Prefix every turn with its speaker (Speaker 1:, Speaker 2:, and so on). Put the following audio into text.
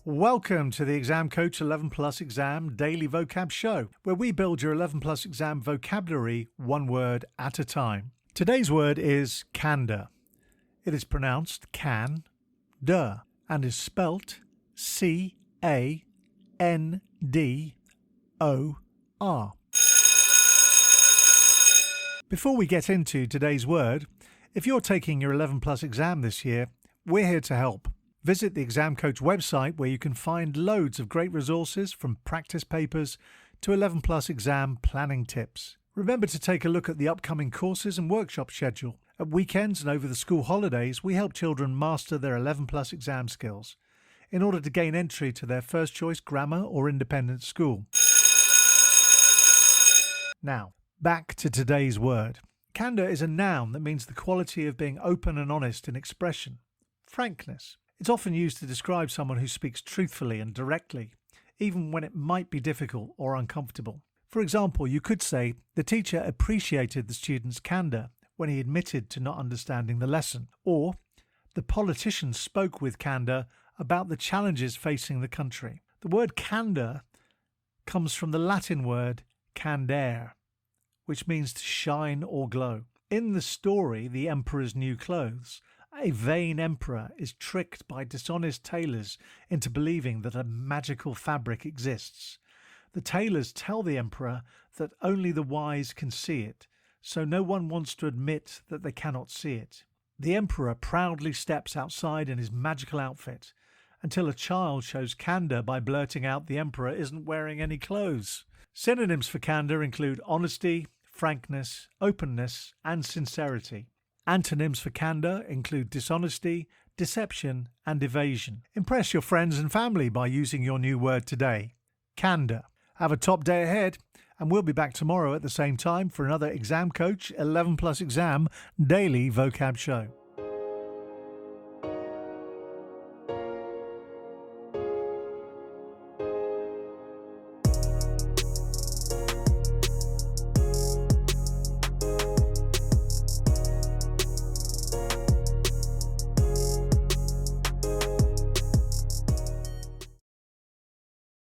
Speaker 1: Welcome to the Exam Coach 11 Plus Exam Daily Vocab Show, where we build your 11 Plus Exam vocabulary one word at a time. Today's word is candor. It is pronounced can-der and is spelt C-A-N-D-O-R. Before we get into today's word, if you're taking your 11 Plus exam this year, we're here to help. Visit the Exam Coach website where you can find loads of great resources from practice papers to 11 Plus exam planning tips. Remember to take a look at the upcoming courses and workshop schedule. At weekends and over the school holidays, we help children master their 11 Plus exam skills in order to gain entry to their first choice grammar or independent school. Now, back to today's word. Candor is a noun that means the quality of being open and honest in expression. Frankness. It's often used to describe someone who speaks truthfully and directly, even when it might be difficult or uncomfortable. For example, you could say the teacher appreciated the student's candor when he admitted to not understanding the lesson, or the politician spoke with candor about the challenges facing the country. The word candor comes from the Latin word candere, which means to shine or glow. In the story, The Emperor's New Clothes, a vain emperor is tricked by dishonest tailors into believing that a magical fabric exists. The tailors tell the emperor that only the wise can see it, so no one wants to admit that they cannot see it. The emperor proudly steps outside in his magical outfit until a child shows candor by blurting out the emperor isn't wearing any clothes. Synonyms for candor include honesty, frankness, openness, and sincerity. Antonyms for candor include dishonesty, deception, and evasion. Impress your friends and family by using your new word today, candor. Have a top day ahead, and we'll be back tomorrow at the same time for another Exam Coach 11 Plus Exam Daily Vocab Show.